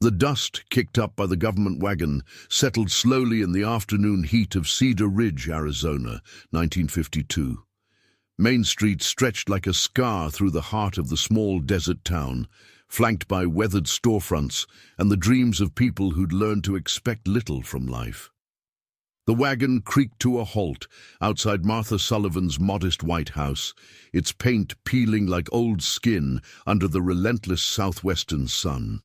The dust kicked up by the government wagon settled slowly in the afternoon heat of Cedar Ridge, Arizona, 1952. Main Street stretched like a scar through the heart of the small desert town, flanked by weathered storefronts and the dreams of people who'd learned to expect little from life. The wagon creaked to a halt outside Martha Sullivan's modest white house, its paint peeling like old skin under the relentless southwestern sun.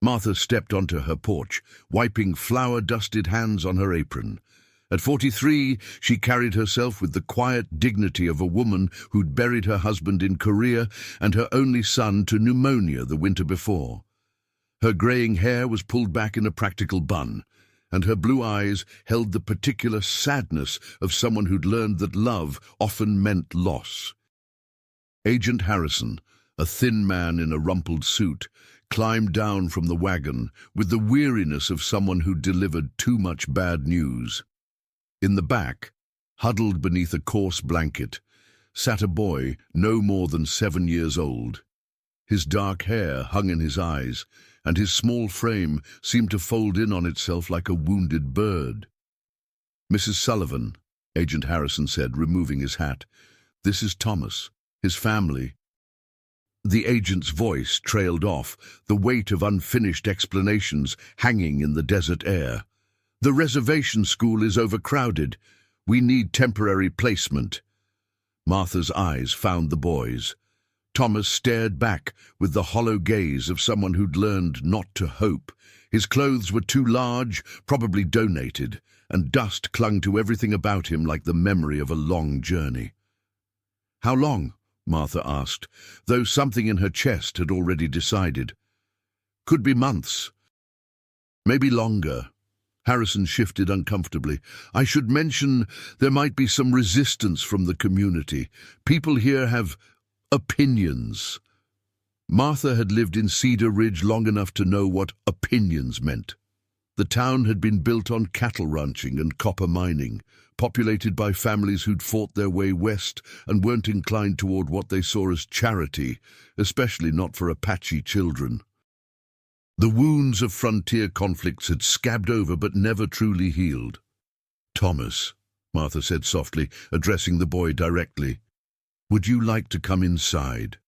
Martha stepped onto her porch, wiping flour-dusted hands on her apron. At 43, she carried herself with the quiet dignity of a woman who'd buried her husband in Korea and her only son to pneumonia the winter before. Her graying hair was pulled back in a practical bun, and her blue eyes held the particular sadness of someone who'd learned that love often meant loss. Agent Harrison, a thin man in a rumpled suit, climbed down from the wagon with the weariness of someone who'd delivered too much bad news. In the back, huddled beneath a coarse blanket, sat a boy no more than 7 years old. His dark hair hung in his eyes, and his small frame seemed to fold in on itself like a wounded bird. "Mrs. Sullivan," Agent Harrison said, removing his hat, "this is Thomas, his family." The agent's voice trailed off, the weight of unfinished explanations hanging in the desert air. "The reservation school is overcrowded. We need temporary placement." Martha's eyes found the boy's. Thomas stared back with the hollow gaze of someone who'd learned not to hope. His clothes were too large, probably donated, and dust clung to everything about him like the memory of a long journey. "How long?" Martha asked, though something in her chest had already decided. "Could be months. Maybe longer." Harrison shifted uncomfortably. "I should mention there might be some resistance from the community. People here have opinions." Martha had lived in Cedar Ridge long enough to know what opinions meant. The town had been built on cattle ranching and copper mining, populated by families who'd fought their way west and weren't inclined toward what they saw as charity, especially not for Apache children. The wounds of frontier conflicts had scabbed over but never truly healed. "Thomas," Martha said softly, addressing the boy directly, "would you like to come inside?"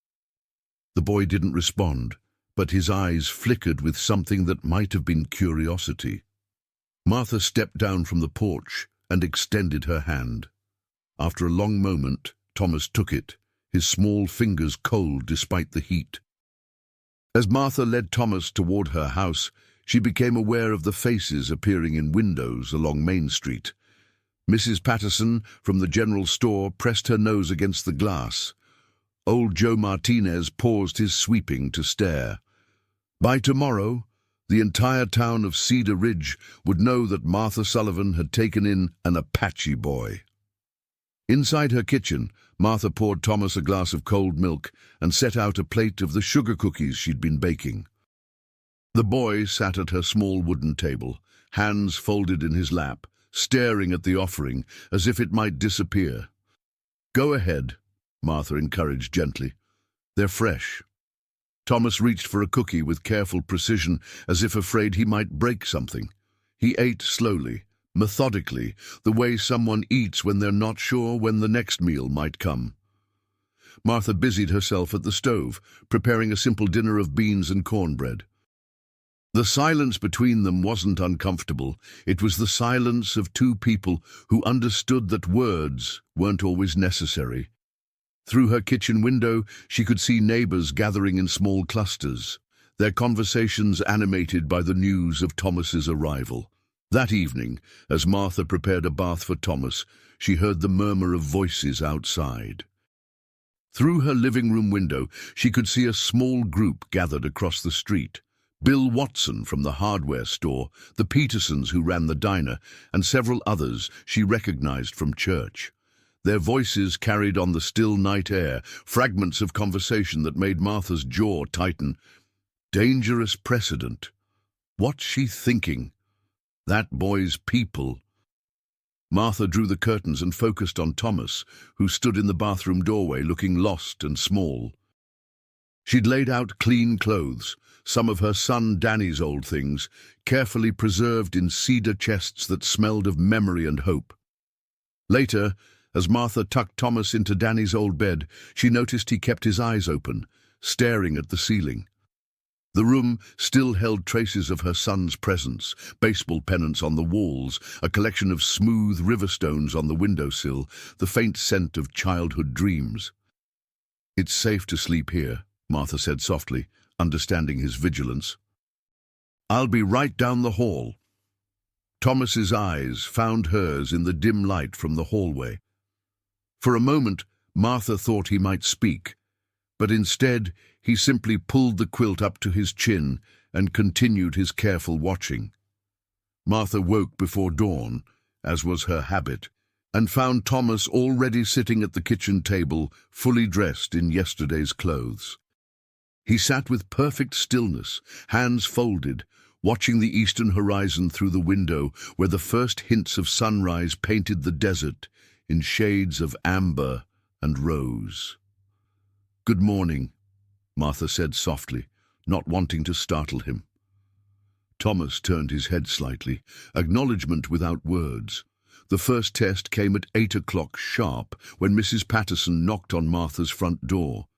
The boy didn't respond, but his eyes flickered with something that might have been curiosity. Martha stepped down from the porch and extended her hand. After a long moment, Thomas took it, his small fingers cold despite the heat. As Martha led Thomas toward her house, she became aware of the faces appearing in windows along Main Street. Mrs. Patterson from the general store pressed her nose against the glass. Old Joe Martinez paused his sweeping to stare. By tomorrow, the entire town of Cedar Ridge would know that Martha Sullivan had taken in an Apache boy. Inside her kitchen, Martha poured Thomas a glass of cold milk and set out a plate of the sugar cookies she'd been baking. The boy sat at her small wooden table, hands folded in his lap, staring at the offering as if it might disappear. "Go ahead," Martha encouraged gently. "They're fresh." Thomas reached for a cookie with careful precision, as if afraid he might break something. He ate slowly, methodically, the way someone eats when they're not sure when the next meal might come. Martha busied herself at the stove, preparing a simple dinner of beans and cornbread. The silence between them wasn't uncomfortable. It was the silence of two people who understood that words weren't always necessary. Through her kitchen window, she could see neighbors gathering in small clusters, their conversations animated by the news of Thomas's arrival. That evening, as Martha prepared a bath for Thomas, she heard the murmur of voices outside. Through her living room window, she could see a small group gathered across the street. Bill Watson from the hardware store, the Petersons who ran the diner, and several others she recognized from church. Their voices carried on the still night air, fragments of conversation that made Martha's jaw tighten. Dangerous precedent. What's she thinking? That boy's people. Martha drew the curtains and focused on Thomas, who stood in the bathroom doorway looking lost and small. She'd laid out clean clothes, some of her son Danny's old things, carefully preserved in cedar chests that smelled of memory and hope. Later, as Martha tucked Thomas into Danny's old bed, she noticed he kept his eyes open, staring at the ceiling. The room still held traces of her son's presence, baseball pennants on the walls, a collection of smooth river stones on the windowsill, the faint scent of childhood dreams. "It's safe to sleep here," Martha said softly, understanding his vigilance. "I'll be right down the hall." Thomas's eyes found hers in the dim light from the hallway. For a moment, Martha thought he might speak, but instead he simply pulled the quilt up to his chin and continued his careful watching. Martha woke before dawn, as was her habit, and found Thomas already sitting at the kitchen table, fully dressed in yesterday's clothes. He sat with perfect stillness, hands folded, watching the eastern horizon through the window where the first hints of sunrise painted the desert in shades of amber and rose. "Good morning," Martha said softly, not wanting to startle him. Thomas turned his head slightly, acknowledgement without words. The first test came at 8 o'clock sharp when Mrs. Patterson knocked on Martha's front door.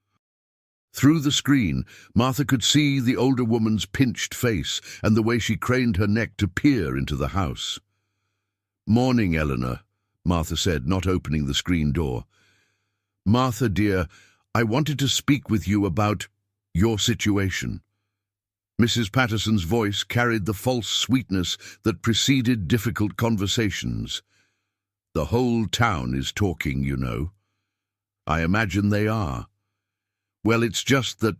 Through the screen, Martha could see the older woman's pinched face and the way she craned her neck to peer into the house. "Morning, Eleanor," Martha said, not opening the screen door. "Martha, dear, I wanted to speak with you about your situation." Mrs. Patterson's voice carried the false sweetness that preceded difficult conversations. "The whole town is talking, you know." "I imagine they are." "Well, it's just that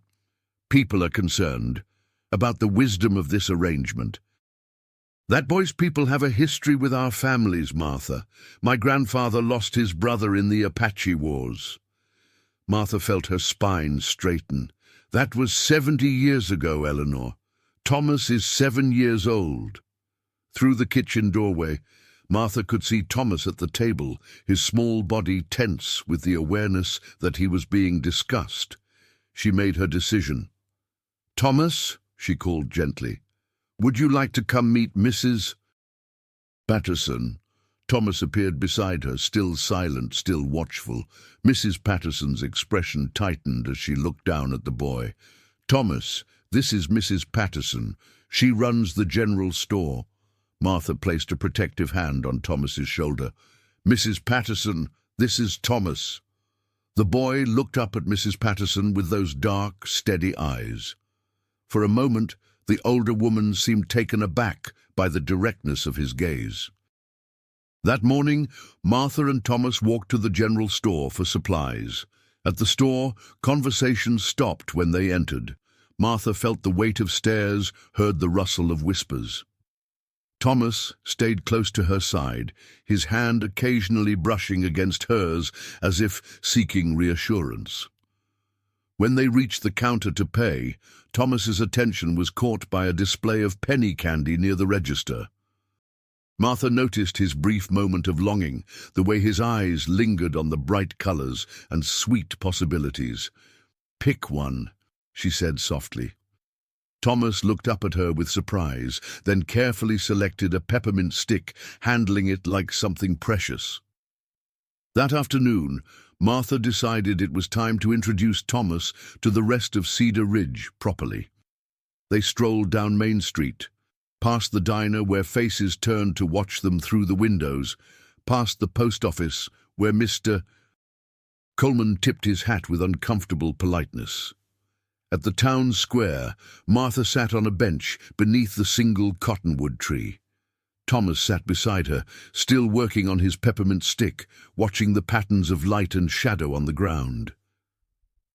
people are concerned about the wisdom of this arrangement. That boy's people have a history with our families, Martha. My grandfather lost his brother in the Apache wars." Martha felt her spine straighten. "That was 70 years ago, Eleanor. Thomas is 7 years old." Through the kitchen doorway, Martha could see Thomas at the table, his small body tense with the awareness that he was being discussed. She made her decision. "Thomas," she called gently, "would you like to come meet Mrs. Patterson?" Thomas appeared beside her, still silent, still watchful. Mrs. Patterson's expression tightened as she looked down at the boy. "Thomas, this is Mrs. Patterson. She runs the general store." Martha placed a protective hand on Thomas's shoulder. "Mrs. Patterson, this is Thomas." The boy looked up at Mrs. Patterson with those dark, steady eyes. For a moment, the older woman seemed taken aback by the directness of his gaze. That morning, Martha and Thomas walked to the general store for supplies. At the store, conversation stopped when they entered. Martha felt the weight of stares, heard the rustle of whispers. Thomas stayed close to her side, his hand occasionally brushing against hers as if seeking reassurance. When they reached the counter to pay, Thomas's attention was caught by a display of penny candy near the register. Martha noticed his brief moment of longing, the way his eyes lingered on the bright colors and sweet possibilities. "Pick one," she said softly. Thomas looked up at her with surprise, then carefully selected a peppermint stick, handling it like something precious. That afternoon, Martha decided it was time to introduce Thomas to the rest of Cedar Ridge properly. They strolled down Main Street, past the diner where faces turned to watch them through the windows, past the post office where Mr. Coleman tipped his hat with uncomfortable politeness. At the town square, Martha sat on a bench beneath the single cottonwood tree. Thomas sat beside her, still working on his peppermint stick, watching the patterns of light and shadow on the ground.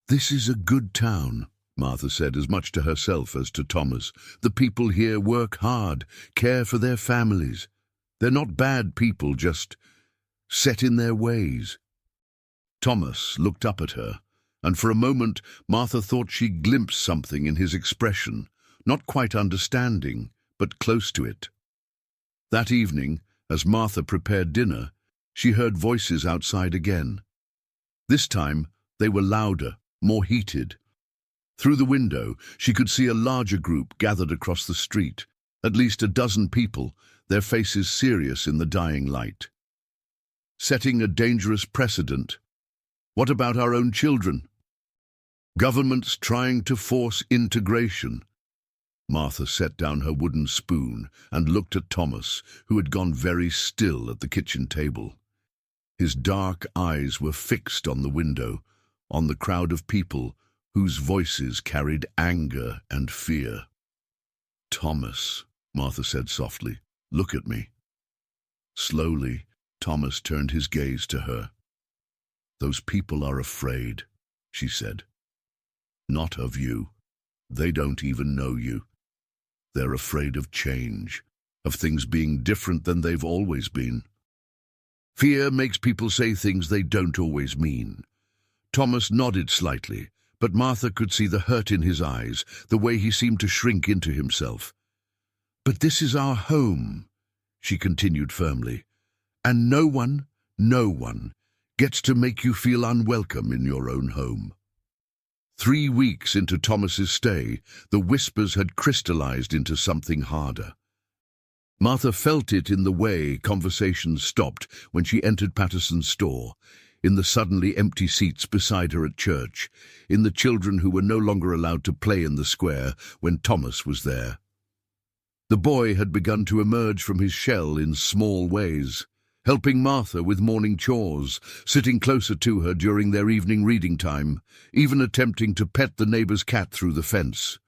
"This is a good town," Martha said, as much to herself as to Thomas. "The people here work hard, care for their families. They're not bad people, just set in their ways." Thomas looked up at her, and for a moment Martha thought she glimpsed something in his expression, not quite understanding, but close to it. That evening, as Martha prepared dinner, she heard voices outside again. This time they were louder, more heated. Through the window, she could see a larger group gathered across the street, at least a dozen people, their faces serious in the dying light. Setting a dangerous precedent. What about our own children? Governments trying to force integration. Martha set down her wooden spoon and looked at Thomas, who had gone very still at the kitchen table. His dark eyes were fixed on the window, on the crowd of people whose voices carried anger and fear. "Thomas," Martha said softly, "look at me." Slowly, Thomas turned his gaze to her. "Those people are afraid," she said. "Not of you. They don't even know you. They're afraid of change, of things being different than they've always been. Fear makes people say things they don't always mean." Thomas nodded slightly, but Martha could see the hurt in his eyes, the way he seemed to shrink into himself. "But this is our home," she continued firmly, "and no one gets to make you feel unwelcome in your own home." 3 weeks into Thomas's stay, the whispers had crystallized into something harder. Martha felt it in the way conversations stopped when she entered Patterson's store, in the suddenly empty seats beside her at church, in the children who were no longer allowed to play in the square when Thomas was there. The boy had begun to emerge from his shell in small ways, helping Martha with morning chores, sitting closer to her during their evening reading time, even attempting to pet the neighbor's cat through the fence.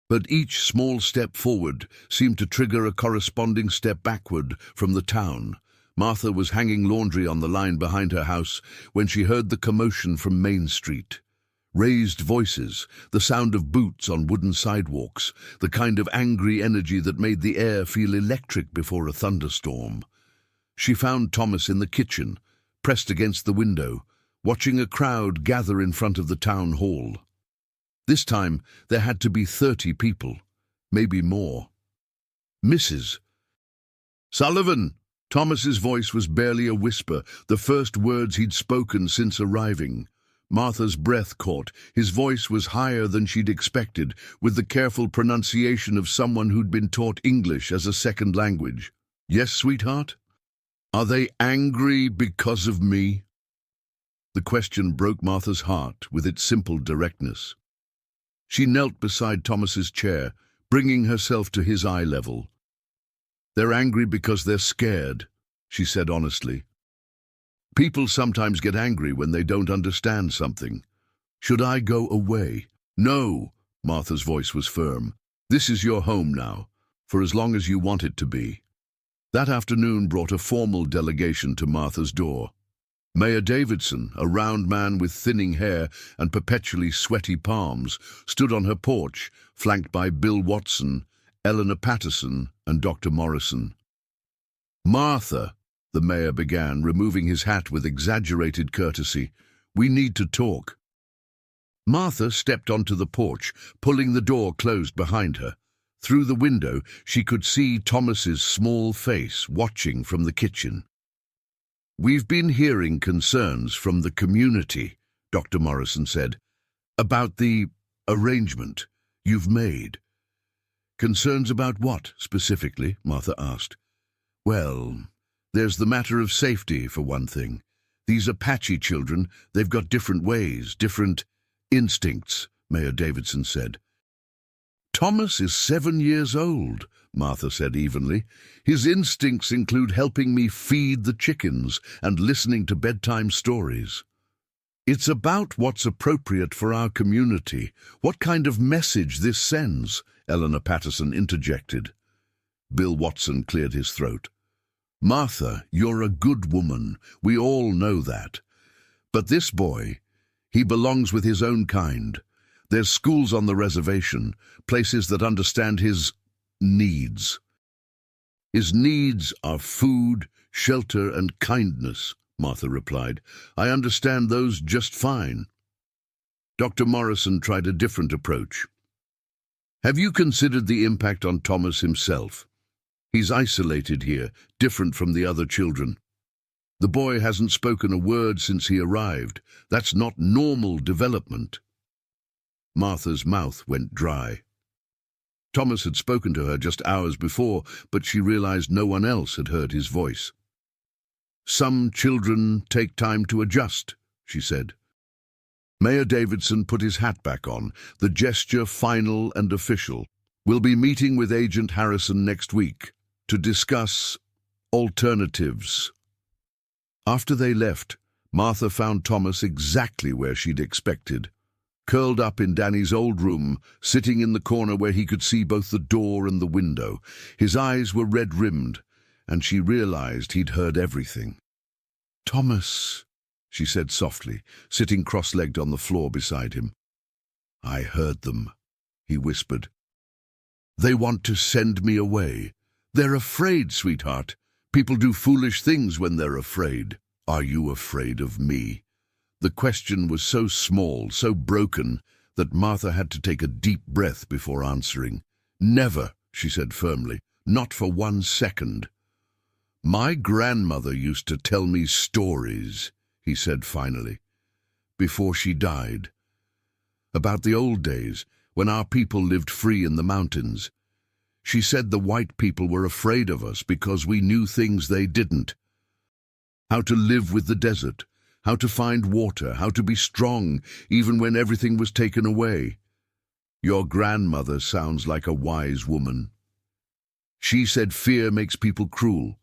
But each small step forward seemed to trigger a corresponding step backward from the town. Martha was hanging laundry on the line behind her house when she heard the commotion from Main Street. Raised voices, the sound of boots on wooden sidewalks, the kind of angry energy that made the air feel electric before a thunderstorm. She found Thomas in the kitchen, pressed against the window, watching a crowd gather in front of the town hall. This time, there had to be 30 people, maybe more. "Mrs. Sullivan!" Thomas's voice was barely a whisper, the first words he'd spoken since arriving. Martha's breath caught. His voice was higher than she'd expected, with the careful pronunciation of someone who'd been taught English as a second language. "Yes, sweetheart? Are they angry because of me?" The question broke Martha's heart with its simple directness. She knelt beside Thomas's chair, bringing herself to his eye level. "They're angry because they're scared," she said honestly. "People sometimes get angry when they don't understand something. Should I go away?" "No," Martha's voice was firm. "This is your home now, for as long as you want it to be." That afternoon brought a formal delegation to Martha's door. Mayor Davidson, a round man with thinning hair and perpetually sweaty palms, stood on her porch, flanked by Bill Watson, Eleanor Patterson, and Dr. Morrison. "Martha," the mayor began, removing his hat with exaggerated courtesy, "we need to talk." Martha stepped onto the porch, pulling the door closed behind her. Through the window, she could see Thomas's small face watching from the kitchen. "We've been hearing concerns from the community," Dr. Morrison said, "about the arrangement you've made." "Concerns about what, specifically?" Martha asked. "Well, there's the matter of safety, for one thing. These Apache children, they've got different ways, different instincts," Mayor Davidson said. "Thomas is 7 years old," Martha said evenly. "His instincts include helping me feed the chickens and listening to bedtime stories. It's about what's appropriate for our community, what kind of message this sends," Eleanor Patterson interjected. Bill Watson cleared his throat. "Martha, you're a good woman. We all know that. But this boy, he belongs with his own kind. There's schools on the reservation, places that understand his needs. His needs are food, shelter, and kindness," Martha replied. "I understand those just fine." Dr. Morrison tried a different approach. "Have you considered the impact on Thomas himself? He's isolated here, different from the other children. The boy hasn't spoken a word since he arrived. That's not normal development." Martha's mouth went dry. Thomas had spoken to her just hours before, but she realized no one else had heard his voice. "Some children take time to adjust," she said. Mayor Davidson put his hat back on, the gesture final and official. "We'll be meeting with Agent Harrison next week to discuss alternatives." After they left, Martha found Thomas exactly where she'd expected. Curled up in Danny's old room, sitting in the corner where he could see both the door and the window. His eyes were red-rimmed, and she realized he'd heard everything. "Thomas," she said softly, sitting cross-legged on the floor beside him. "I heard them," he whispered. "They want to send me away. They're afraid, sweetheart. People do foolish things when they're afraid. Are you afraid of me?" The question was so small, so broken, that Martha had to take a deep breath before answering. "Never," she said firmly, "not for 1 second." "My grandmother used to tell me stories," he said finally, "before she died. About the old days, when our people lived free in the mountains. She said the white people were afraid of us because we knew things they didn't. How to live with the desert, how to find water, how to be strong, even when everything was taken away. Your grandmother sounds like a wise woman. She said fear makes people cruel,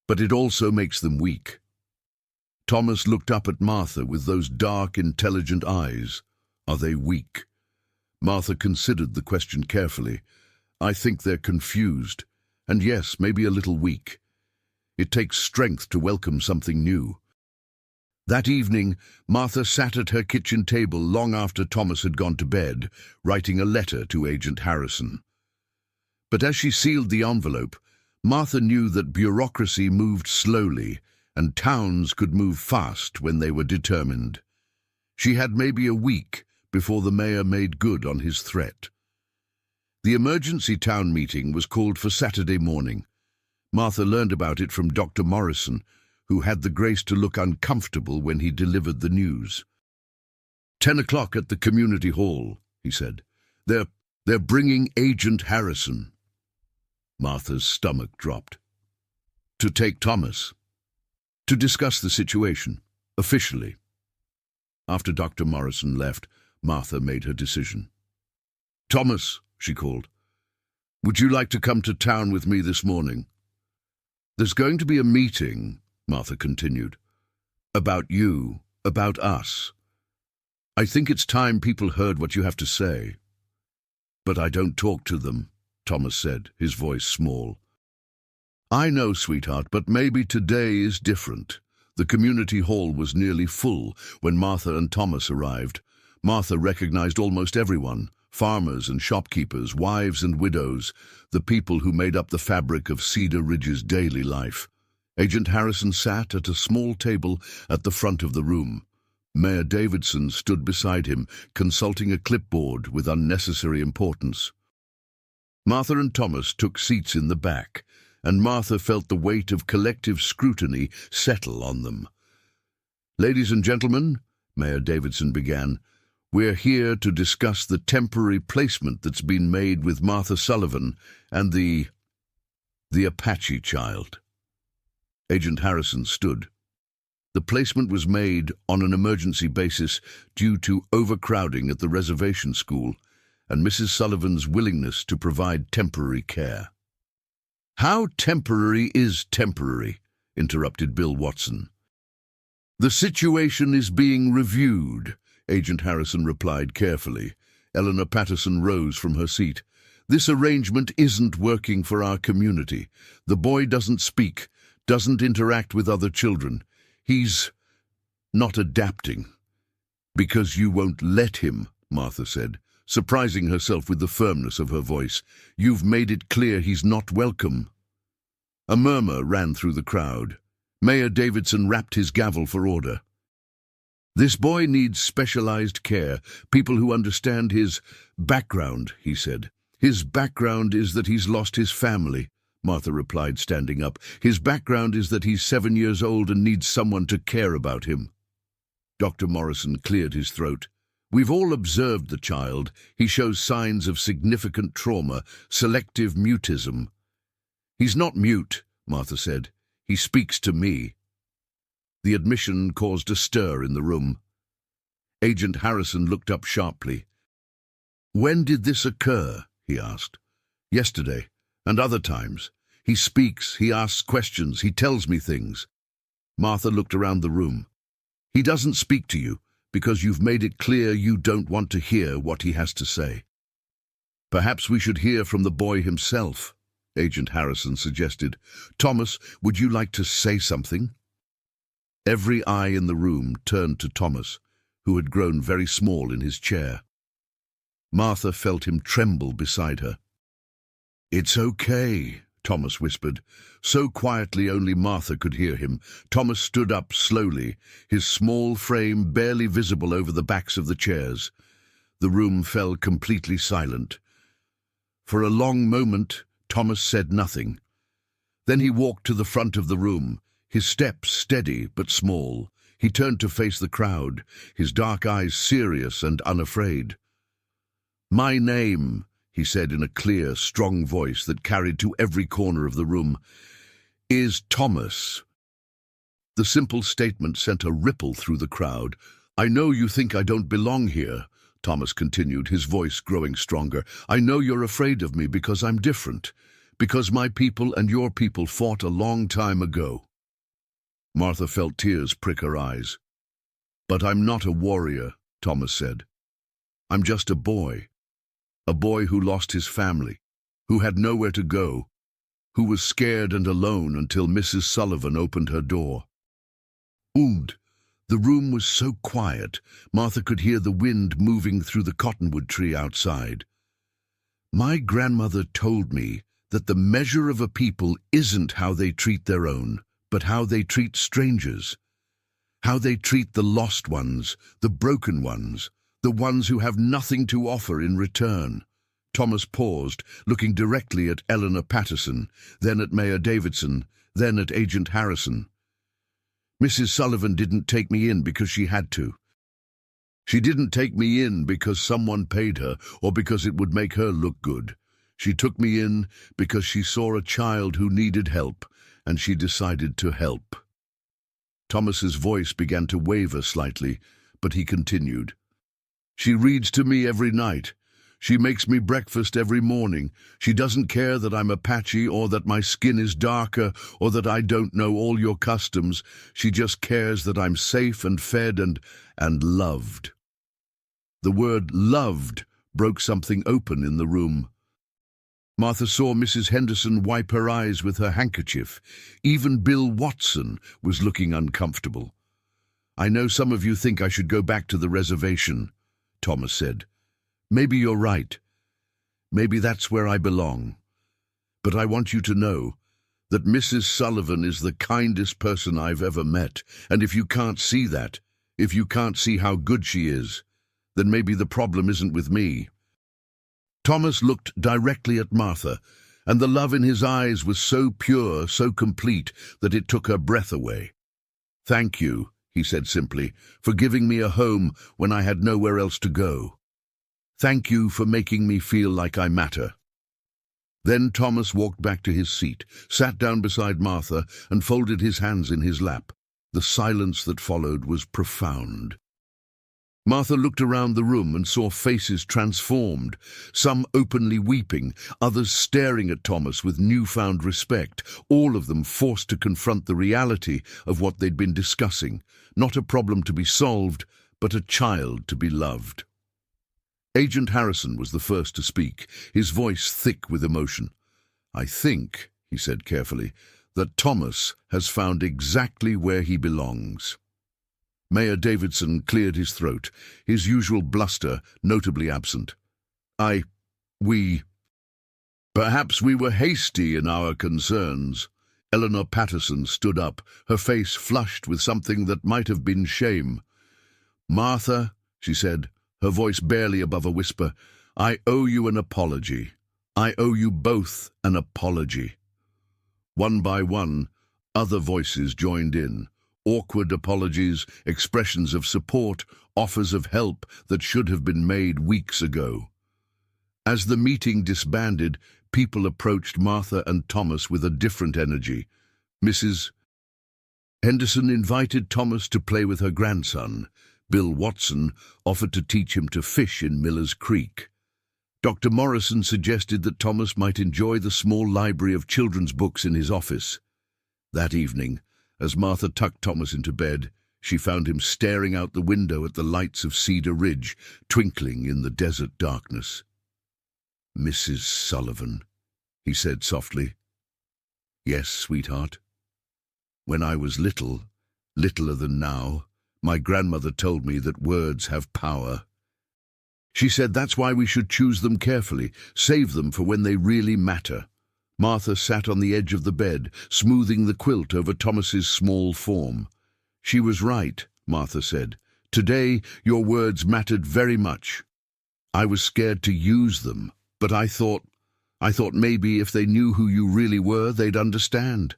but it also makes them weak." Thomas looked up at Martha with those dark, intelligent eyes. "Are they weak?" Martha considered the question carefully. "I think they're confused, and yes, maybe a little weak. It takes strength to welcome something new." That evening, Martha sat at her kitchen table long after Thomas had gone to bed, writing a letter to Agent Harrison. But as she sealed the envelope, Martha knew that bureaucracy moved slowly, and towns could move fast when they were determined. She had maybe a week before the mayor made good on his threat. The emergency town meeting was called for Saturday morning. Martha learned about it from Dr. Morrison, who had the grace to look uncomfortable when he delivered the news. 10 o'clock at the community hall," he said. They're bringing Agent Harrison." Martha's stomach dropped. "To take Thomas. To discuss the situation, officially." After Dr. Morrison left, Martha made her decision. "Thomas," she called, "would you like to come to town with me this morning?" "There's going to be a meeting," Martha continued, "about you, about us. I think it's time people heard what you have to say." "But I don't talk to them," Thomas said, his voice small. "I know, sweetheart, but maybe today is different." The community hall was nearly full when Martha and Thomas arrived. Martha recognized almost everyone, farmers and shopkeepers, wives and widows, the people who made up the fabric of Cedar Ridge's daily life. Agent Harrison sat at a small table at the front of the room. Mayor Davidson stood beside him, consulting a clipboard with unnecessary importance. Martha and Thomas took seats in the back, and Martha felt the weight of collective scrutiny settle on them. "Ladies and gentlemen," Mayor Davidson began, "we're here to discuss the temporary placement that's been made with Martha Sullivan and the Apache child." Agent Harrison stood. The placement was made on an emergency basis due to overcrowding at the reservation school and Mrs. Sullivan's willingness to provide temporary care. "How temporary is temporary?" interrupted Bill Watson. "The situation is being reviewed," Agent Harrison replied carefully. Eleanor Patterson rose from her seat. "This arrangement isn't working for our community. The boy doesn't speak, doesn't interact with other children. He's not adapting." "Because you won't let him," Martha said, surprising herself with the firmness of her voice. "You've made it clear he's not welcome." A murmur ran through the crowd. Mayor Davidson rapped his gavel for order. "This boy needs specialized care, people who understand his background," he said. "His background is that he's lost his family," Martha replied, standing up. "His background is that he's 7 years old and needs someone to care about him." Dr. Morrison cleared his throat. We've all observed the child. He shows signs of significant trauma, selective mutism. He's not mute, Martha said. He speaks to me. The admission caused a stir in the room. Agent Harrison looked up sharply. When did this occur? He asked. Yesterday, and other times. He speaks, he asks questions, he tells me things. Martha looked around the room. He doesn't speak to you because you've made it clear you don't want to hear what he has to say. Perhaps we should hear from the boy himself, Agent Harrison suggested. Thomas, would you like to say something? Every eye in the room turned to Thomas, who had grown very small in his chair. Martha felt him tremble beside her. It's okay, Thomas whispered, so quietly only Martha could hear him. Thomas stood up slowly, his small frame barely visible over the backs of the chairs. The room fell completely silent. For a long moment, Thomas said nothing. Then he walked to the front of the room, his steps steady but small. He turned to face the crowd, his dark eyes serious and unafraid. My name, he said in a clear, strong voice that carried to every corner of the room, is Thomas. The simple statement sent a ripple through the crowd. I know you think I don't belong here, Thomas continued, his voice growing stronger. I know you're afraid of me because I'm different, because my people and your people fought a long time ago. Martha felt tears prick her eyes. But I'm not a warrior, Thomas said. I'm just a boy who lost his family, who had nowhere to go, who was scared and alone until Mrs. Sullivan opened her door. Ood! The room was so quiet, Martha could hear the wind moving through the cottonwood tree outside. My grandmother told me that the measure of a people isn't how they treat their own, but how they treat strangers, how they treat the lost ones, the broken ones, the ones who have nothing to offer in return. Thomas paused, looking directly at Eleanor Patterson, then at Mayor Davidson, then at Agent Harrison. Mrs. Sullivan didn't take me in because she had to. She didn't take me in because someone paid her or because it would make her look good. She took me in because she saw a child who needed help, and she decided to help. Thomas's voice began to waver slightly, but he continued. She reads to me every night. She makes me breakfast every morning. She doesn't care that I'm Apache or that my skin is darker or that I don't know all your customs. She just cares that I'm safe and fed and loved. The word loved broke something open in the room. Martha saw Mrs. Henderson wipe her eyes with her handkerchief. Even Bill Watson was looking uncomfortable. I know some of you think I should go back to the reservation, Thomas said. Maybe you're right. Maybe that's where I belong. But I want you to know that Mrs. Sullivan is the kindest person I've ever met, and if you can't see that, if you can't see how good she is, then maybe the problem isn't with me. Thomas looked directly at Martha, and the love in his eyes was so pure, so complete, that it took her breath away. Thank you, he said simply, for giving me a home when I had nowhere else to go. Thank you for making me feel like I matter. Then Thomas walked back to his seat, sat down beside Martha, and folded his hands in his lap. The silence that followed was profound. Martha looked around the room and saw faces transformed, some openly weeping, others staring at Thomas with newfound respect, all of them forced to confront the reality of what they'd been discussing, not a problem to be solved, but a child to be loved. Agent Harrison was the first to speak, his voice thick with emotion. I think, he said carefully, that Thomas has found exactly where he belongs. Mayor Davidson cleared his throat, his usual bluster notably absent. Perhaps we were hasty in our concerns. Eleanor Patterson stood up, her face flushed with something that might have been shame. Martha, she said, her voice barely above a whisper, I owe you an apology. I owe you both an apology. One by one, other voices joined in, awkward apologies, expressions of support, offers of help that should have been made weeks ago. As the meeting disbanded, people approached Martha and Thomas with a different energy. Mrs. Henderson invited Thomas to play with her grandson. Bill Watson offered to teach him to fish in Miller's Creek. Dr. Morrison suggested that Thomas might enjoy the small library of children's books in his office. That evening, as Martha tucked Thomas into bed, she found him staring out the window at the lights of Cedar Ridge, twinkling in the desert darkness. "Mrs. Sullivan," he said softly. "Yes, sweetheart. When I was little, littler than now, my grandmother told me that words have power. She said that's why we should choose them carefully, save them for when they really matter." Martha sat on the edge of the bed, smoothing the quilt over Thomas's small form. "She was right," Martha said. "Today, your words mattered very much. I was scared to use them, but I thought maybe if they knew who you really were, they'd understand.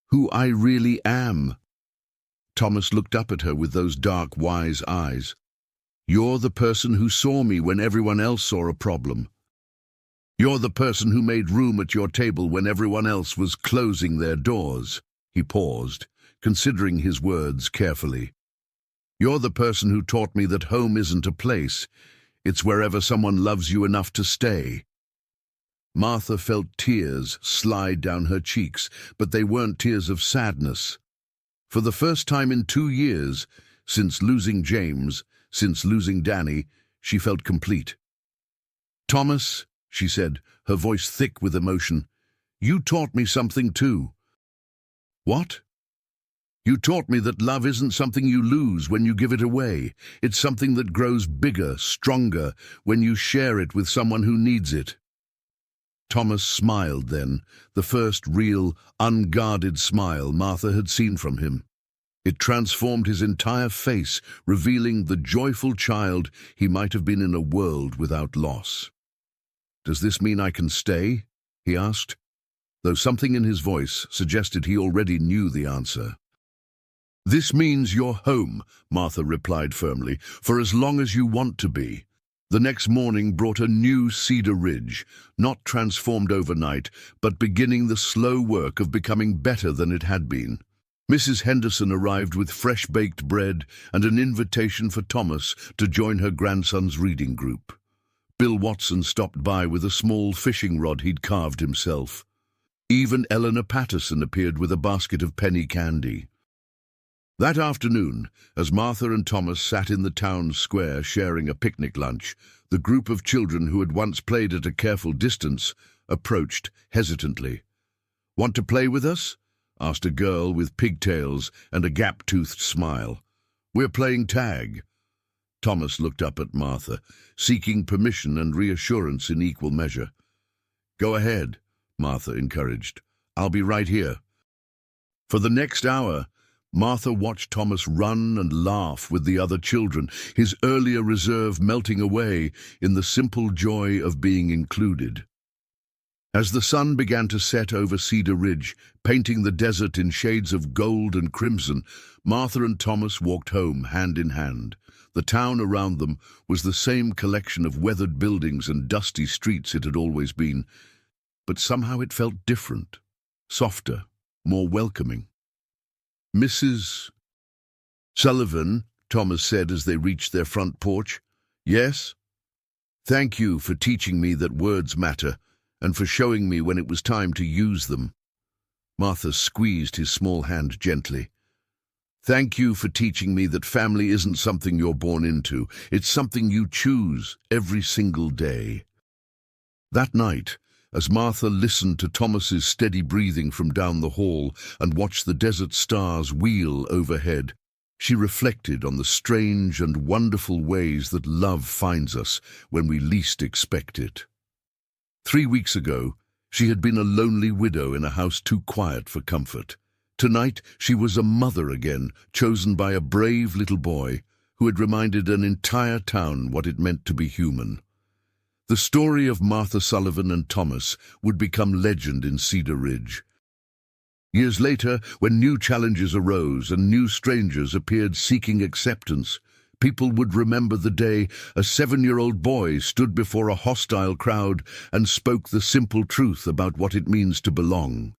Who I really am." Thomas looked up at her with those dark, wise eyes. "You're the person who saw me when everyone else saw a problem. You're the person who made room at your table when everyone else was closing their doors." He paused, considering his words carefully. "You're the person who taught me that home isn't a place. It's wherever someone loves you enough to stay." Martha felt tears slide down her cheeks, but they weren't tears of sadness. For the first time in 2 years, since losing James, since losing Danny, she felt complete. "Thomas," she said, her voice thick with emotion, "you taught me something too." "What?" "You taught me that love isn't something you lose when you give it away. It's something that grows bigger, stronger, when you share it with someone who needs it." Thomas smiled then, the first real, unguarded smile Martha had seen from him. It transformed his entire face, revealing the joyful child he might have been in a world without loss. "Does this mean I can stay?" he asked, though something in his voice suggested he already knew the answer. "This means you're home," Martha replied firmly, "for as long as you want to be." The next morning brought a new Cedar Ridge, not transformed overnight, but beginning the slow work of becoming better than it had been. Mrs. Henderson arrived with fresh-baked bread and an invitation for Thomas to join her grandson's reading group. Bill Watson stopped by with a small fishing rod he'd carved himself. Even Eleanor Patterson appeared with a basket of penny candy. That afternoon, as Martha and Thomas sat in the town square sharing a picnic lunch, the group of children who had once played at a careful distance approached hesitantly. "Want to play with us?" asked a girl with pigtails and a gap-toothed smile. "We're playing tag." Thomas looked up at Martha, seeking permission and reassurance in equal measure. "Go ahead," Martha encouraged. "I'll be right here." For the next hour, Martha watched Thomas run and laugh with the other children, his earlier reserve melting away in the simple joy of being included. As the sun began to set over Cedar Ridge, painting the desert in shades of gold and crimson, Martha and Thomas walked home hand in hand. The town around them was the same collection of weathered buildings and dusty streets it had always been, but somehow it felt different, softer, more welcoming. "Mrs. Sullivan," Thomas said as they reached their front porch. "Yes? Thank you for teaching me that words matter, and for showing me when it was time to use them." Martha squeezed his small hand gently. "Thank you for teaching me that family isn't something you're born into. It's something you choose every single day." That night, as Martha listened to Thomas's steady breathing from down the hall and watched the desert stars wheel overhead, she reflected on the strange and wonderful ways that love finds us when we least expect it. 3 weeks ago, she had been a lonely widow in a house too quiet for comfort. Tonight, she was a mother again, chosen by a brave little boy who had reminded an entire town what it meant to be human. The story of Martha Sullivan and Thomas would become legend in Cedar Ridge. Years later, when new challenges arose and new strangers appeared seeking acceptance, people would remember the day a 7-year-old boy stood before a hostile crowd and spoke the simple truth about what it means to belong.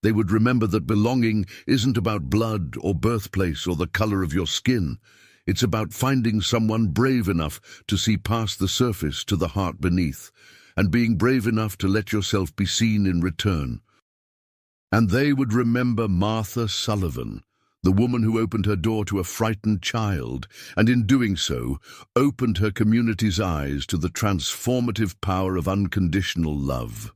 They would remember that belonging isn't about blood or birthplace or the color of your skin. It's about finding someone brave enough to see past the surface to the heart beneath, and being brave enough to let yourself be seen in return. And they would remember Martha Sullivan, the woman who opened her door to a frightened child, and in doing so, opened her community's eyes to the transformative power of unconditional love.